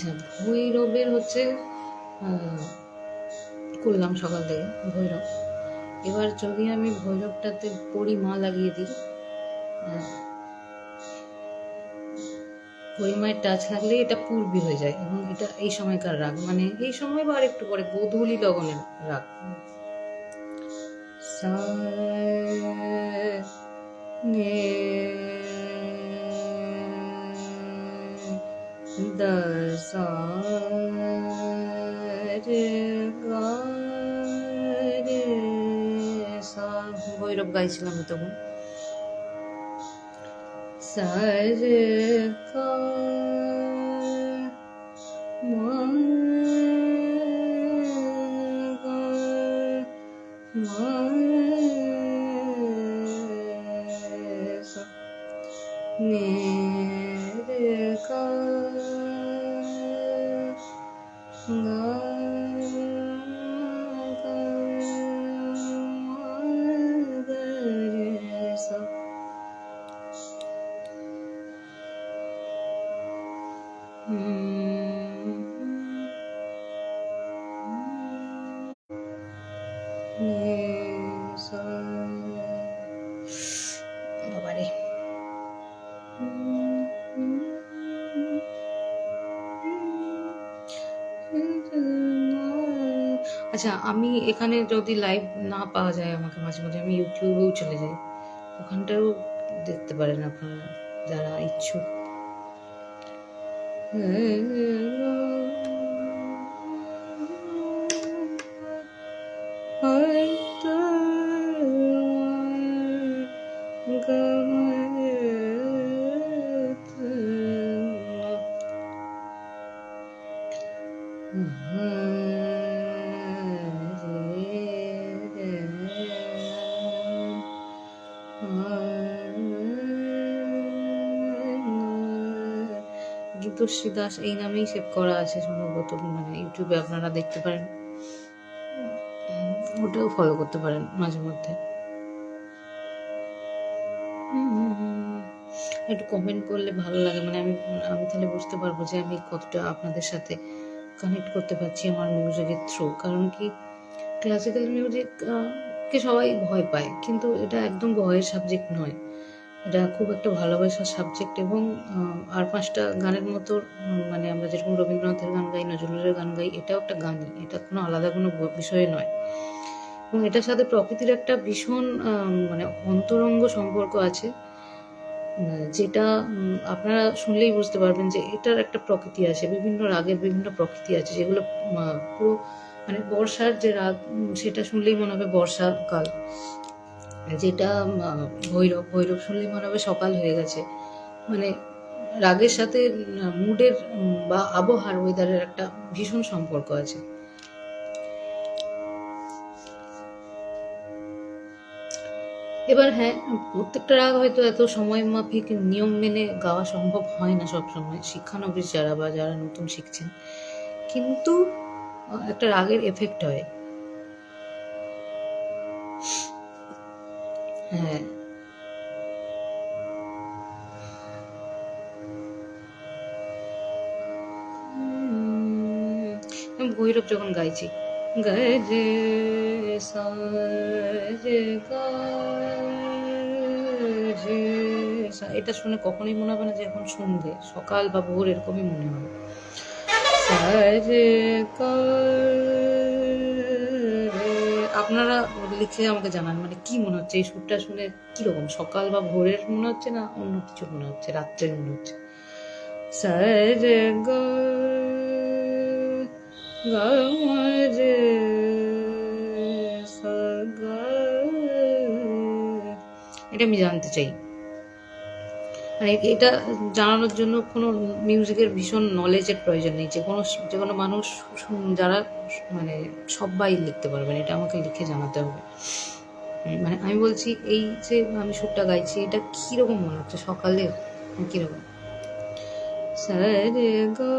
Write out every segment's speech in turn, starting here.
আচ্ছা, ভৈরবের হচ্ছে করলাম সকাল থেকে ভৈরব। এবার যদি আমি ভৈরবটাতে পরিমা লাগিয়ে দিই, পরিমায় টাচ লাগলে এটা পূর্বী হয়ে যায়, এবং এটা এই সময়কার রাগ, মানে এই সময় বা একটু পরে গোধূলি লগনের রাগ। সা নে দা সা রে গা রে সা। ভৈরব গাইছিলাম তখন। সা রে গা মা গা মা সা নে রে গা গা গা মা গা রে সা। বাবারে, আচ্ছা, আমি এখানে যদি লাইভ না পাওয়া যায় আমাকে, মাঝে মাঝে আমি ইউটিউবেও চলে যাই, ওখানটাও দেখতে পারেন আপনারা যারা ইচ্ছুক। গীতশ্রী দাস এই নামেই সেভ করা আছে সম্ভবত, মানে ইউটিউবে আপনারা দেখতে পারেন, ওটাও ফলো করতে পারেন মাঝে মধ্যে। একটু কমেন্ট করলে ভালো লাগে, মানে আমি তাহলে বুঝতে পারবো যে আমি কতটা আপনাদের সাথে কানেক্ট করতে পারছি আমার মিউজিকের থ্রু। কারণ কি, ক্লাসিক্যাল মিউজিক কে সবাই ভয় পায়, কিন্তু এটা একদম ভয়ের সাবজেক্ট নয়, এটা খুব একটা ভালোবাসার সাবজেক্ট। এবং আর পাঁচটা গানের মতো, মানে আমরা যেরকম রবীন্দ্রনাথের গান গাই, নজরুলের গান গাই, এটাও একটা গানই, এটা কোনো আলাদা কোনো বিষয় নয়। এবং এটার সাথে প্রকৃতির একটা ভীষণ মানে অন্তরঙ্গ সম্পর্ক আছে, যেটা আপনারা শুনলেই বুঝতে পারবেন যে এটার একটা প্রকৃতি আছে, বিভিন্ন রাগের বিভিন্ন প্রকৃতি আছে, যেগুলো পুরো মানে বর্ষার যে রাগ, সেটা শুনলেই মনে হবে বর্ষাকাল, যেটা ভৈরব শুনলেই মনে হবে সকাল হয়ে গেছে। মানে রাগের সাথে মুডের বা আবহাওয়ার, ওয়েদারের একটা ভীষণ সম্পর্ক আছে। এবার হ্যাঁ, প্রত্যেকটা রাগ হয়তো এত সময় মাফিক নিয়ম মেনে গাওয়া সম্ভব হয় না সবসময়, শিক্ষানবিশ যারা বা যারা নতুন শিখছেন, কিন্তু একটা রাগের এফেক্ট হয়। হ্যাঁ, ভৈরব যখন গাইছি, গায়ে রে সা রে গা রে সা, এটা শুনে কখনোই মনে হবে না যে এখন সন্ধ্যে, সকাল বা ভোর এরকমই মনে হবে। সা রে গা রে, আপনারা লিখে আমাকে জানান, মানে কি মনে হচ্ছে এই সুরটা শুনে, কিরকম সকাল বা ভোরের মনে হচ্ছে, না অন্য কিছু মনে হচ্ছে, রাত্রের মনে হচ্ছে। সা রে গা গা মা রে সা গা, এটা আমি জানতে চাই। মানে এটা জানানোর জন্য কোনো মিউজিকের ভীষণ নলেজের প্রয়োজন নেই, যে কোনো মানুষ যারা মানে সবাই লিখতে পারবেন, এটা আমাকে লিখে জানাতে হবে। মানে আমি বলছি, এই যে আমি সুরটা গাইছি, এটা কীরকম মনে হচ্ছে সকালে, কীরকম। সা রে গা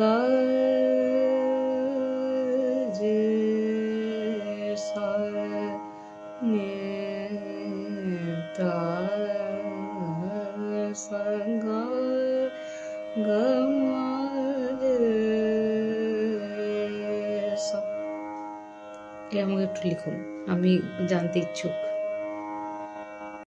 গা রে সা নে দা সা গা গা আমাকে একটু লিখুন, আমি জানতে ইচ্ছুক।